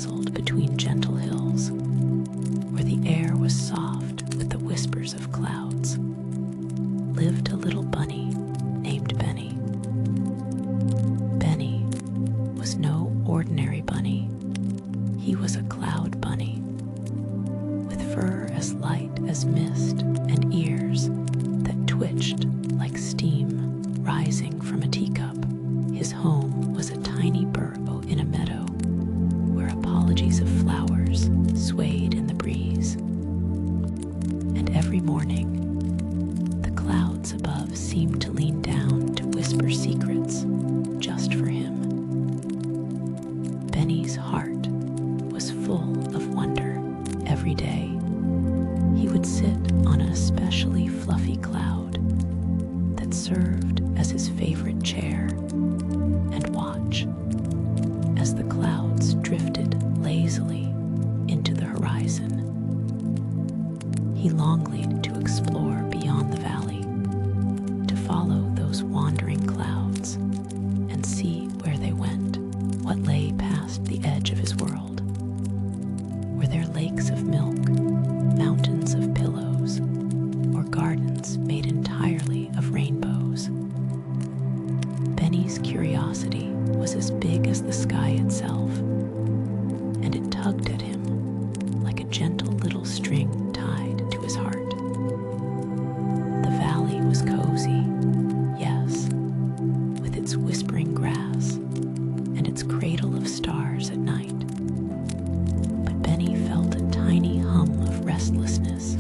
nestled between gentle hills, where the air was soft with the whispers of clouds, lived a little bunny named Benny. Benny was no ordinary bunny. He was a cloud bunny, with fur as light as mist and ears that twitched like steam rising from a teacup. His home was a tiny burrow in a meadow where apologies of flowers swayed in the breeze. And every morning, the clouds above seemed to lean down to whisper secrets just for him. Benny's heart was full of wonder every day. He would sit on a especially fluffy cloud that served as his favorite chair and watch as the clouds drifted lazily into the horizon. He longed to explore beyond the valley, to follow those wandering clouds and see where they went, what lay past the edge of his world. Were there lakes of milk, mountains of pillows, or gardens made entirely of rainbows? Benny's curiosity was as big as the sky itself, and it tugged at him like a gentle little string tied to his heart. The valley was cozy, yes, with its whispering grass and its cradle of stars at night. But Benny felt a tiny hum of restlessness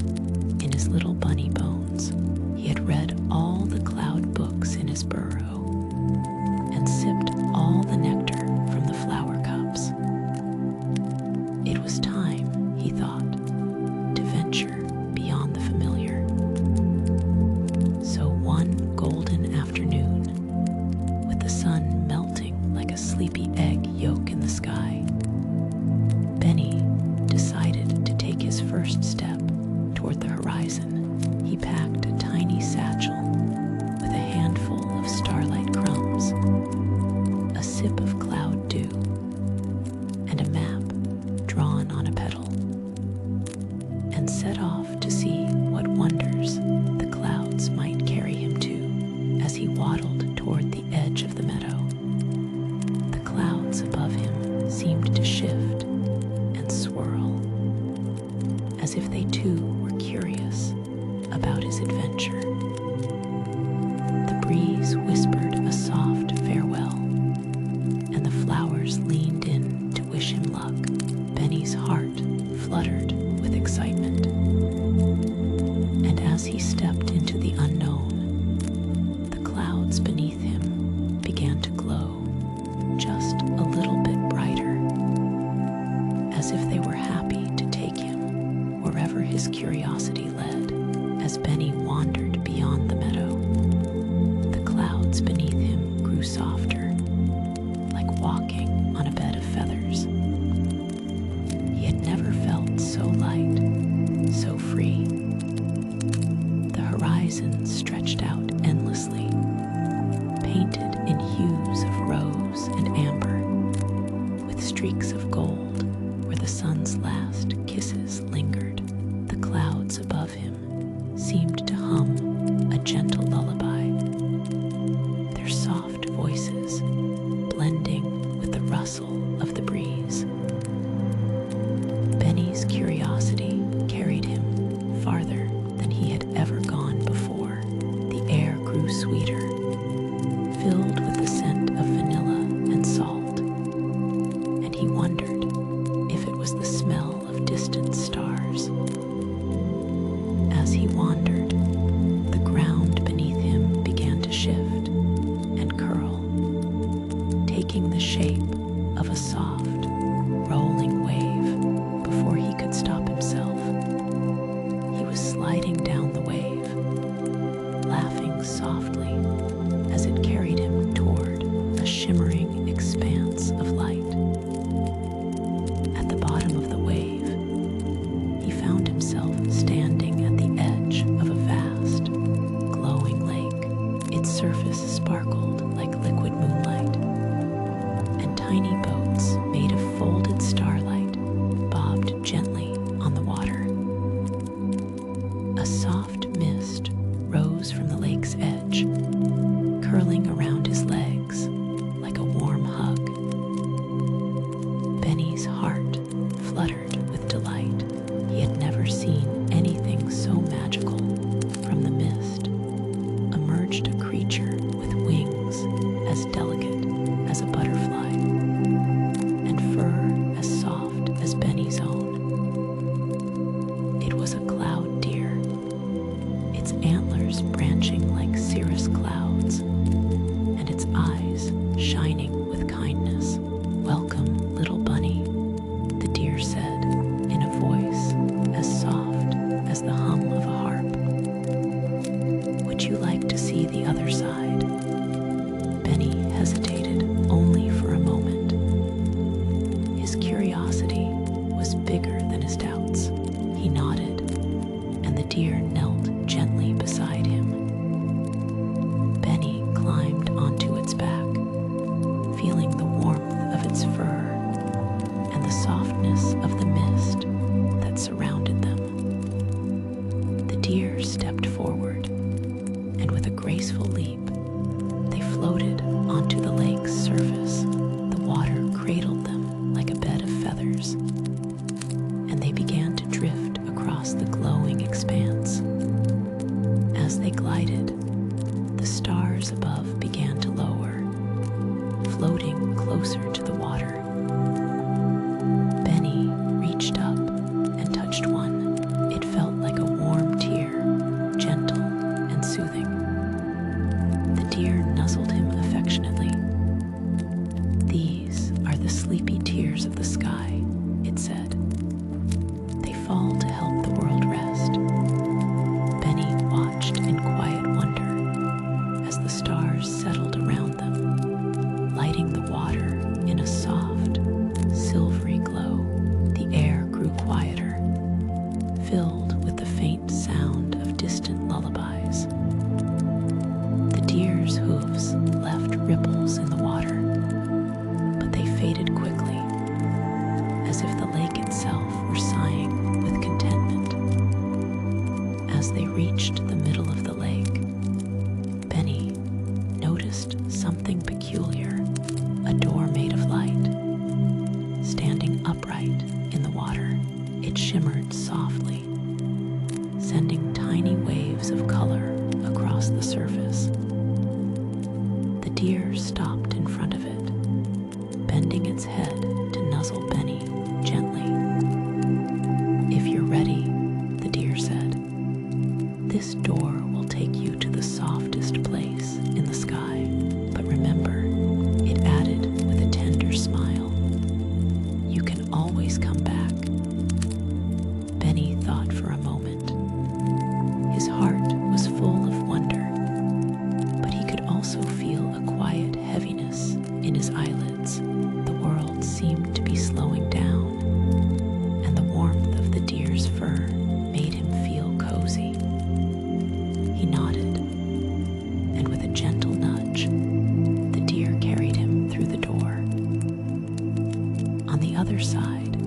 in his little bunny bones. He had read all the cloud books in his burrow and sipped all the nectar from the flower cups. It was time, he thought, to venture beyond the familiar. So one golden afternoon, with the sun melting like a sleepy egg yolk in the sky, Benny decided to take his first step toward the horizon. He packed a tiny satchel with a handful of starlight crumbs, a sip of cloud dew, and a map drawn on a petal, and set off to see what wonders the clouds might carry him to. As he waddled toward the edge of the meadow, the clouds above him seemed to shift and swirl, as if they too were curious about his adventure. The breeze whispered a soft farewell, and the flowers leaned in to wish him luck. Benny's heart fluttered with excitement, and as he stepped into the unknown, the clouds beneath him began to glow just a little bit brighter, as if they were happy to take him wherever his curiosity led. As Benny wandered beyond the meadow, the clouds beneath him grew softer, like walking on a bed of feathers. He had never felt so light, so free. The horizon stretched out endlessly, painted in hues of rose and amber, with streaks of gold where the sun's last kisses lingered. The clouds above him seemed to hum a gentle lullaby, their soft voices blending with the rustle of the breeze. Benny's curiosity carried him farther than he had ever gone before. The air grew sweeter, filled with the scent of vanilla and salt, and he wondered if it was the smell of distant stars. As he wandered, the ground beneath him began to shift and curl, taking the shape of a soft, rolling wave before he could stop himself. He was sliding down the wave, laughing softly as it carried him toward a shimmering expanse of light. At the bottom of the wave, he found himself standing at the edge of a vast, glowing lake. Its surface sparkled like liquid moonlight, and tiny boats made Benny's heart fluttered with delight. He had never seen anything so magical. From the mist emerged a creature with wings as delicate as a butterfly and fur as soft as Benny's own. It was a cloud deer, its antlers branching like cirrus clouds, and its eyes shining with kindness. "Welcome, little bunny," the deer said in a voice as soft as the hum of a harp. "Would you like to see the other side?" Benny hesitated only for a moment. His curiosity was bigger than his doubts. He nodded, and the deer knelt gently beside him. Benny climbed onto its back, feeling the warmth of its fur and the softness of the mist that surrounded them. The deer stepped forward, and with a graceful leap, they floated onto the lake's surface. The water cradled them like a bed of feathers, and they began to drift across the glowing expanse. As they glided, the stars above began to lower, floating closer to the water. Benny reached up and touched one. It felt like a warm tear, gentle and soothing. The deer nuzzled him affectionately. "These are the sleepy tears of the sky," it said. "They fall to help the world rest." Benny watched in quiet wonder as the stars settled around them, lighting the water in a soft, silvery glow. The air grew quieter, filled with the faint sound of distant lullabies. The deer's hooves left ripples in the water, but they faded quickly, as if the lake itself were sighing with contentment. As they reached the middle of the lake, Benny noticed something peculiar. A door made of light, standing upright in the water. It shimmered softly, sending tiny waves of color across the surface. The deer stopped in front of it, bending its head to nuzzle Benny gently. "If you're ready," the deer said, "this door will take you to the softest place in the sky. But remember," it added with a tender smile, "you can always come back." Benny thought for a moment. His heart was full of wonder, but he could also feel a quiet heaviness in his eyelids. The world seemed to be slowing down, and the warmth of the deer's fur made him feel cozy. He nodded, and with a gentle nudge, the deer carried him through the door. On the other side,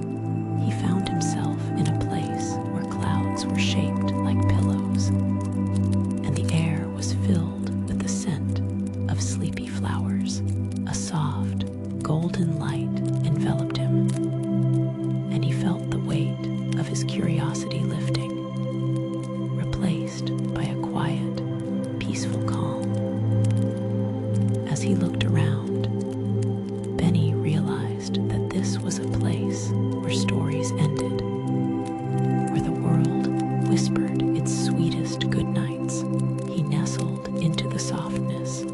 he found himself in a place where clouds were shaped like pillows, and the air was filled with the scent of sleepy flowers. A soft, golden light enveloped him, and he felt the weight of his curiosity lifting, replaced by a quiet, peaceful calm. As he looked around, Benny realized that this was a place where stories ended, where the world whispered its sweetest goodnights. He nestled into the softness,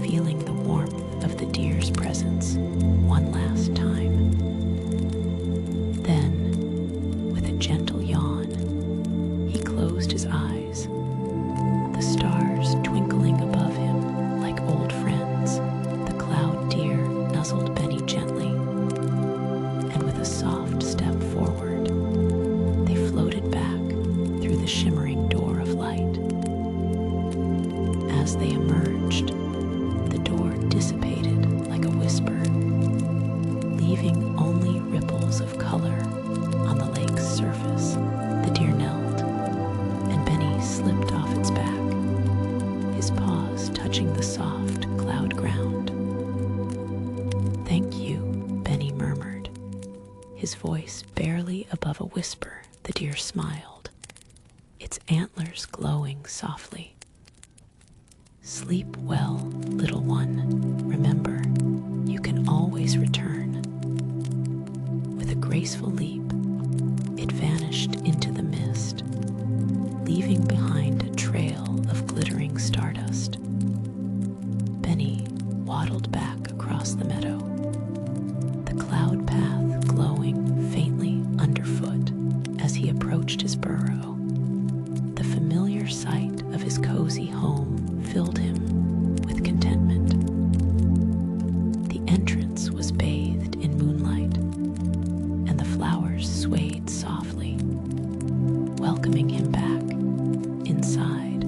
feeling the warmth of the deer's presence one last time. Then, with a gentle yawn, he closed his eyes, the stars twinkling above him like old friends. The cloud deer nuzzled Benny gently, and with a soft step forward, they floated back through the shimmering door of light. As they emerged, the door dissipated like a whisper, leaving only ripples of color on the lake's surface. The deer knelt, and Benny slipped off its back, his paws touching the soft cloud ground. "Thank you," Benny murmured, His voice barely above a whisper, the deer smiled, its antlers glowing softly. "Sleep well, little one. Remember, you can always return." With a graceful leap, it vanished into the mist, leaving behind a trail of glittering stardust. Benny waddled back across the meadow, the cloud path glowing faintly underfoot as he approached his burrow. The familiar sight of his cozy home filled him with contentment. The entrance was bathed in moonlight, and the flowers swayed softly, welcoming him back. Inside,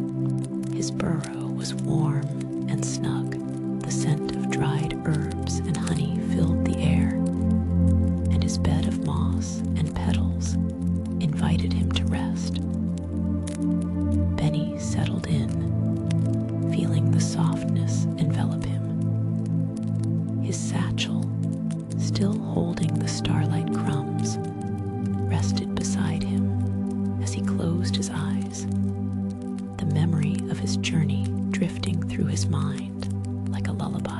his burrow was warm and snug. The scent of dried herbs and honey filled the air, and his bed of moss and petals invited him to rest. Benny settled in, feeling the softness envelop him. His satchel, still holding the starlight crumbs, rested beside him as he closed his eyes, the memory of his journey drifting through his mind like a lullaby.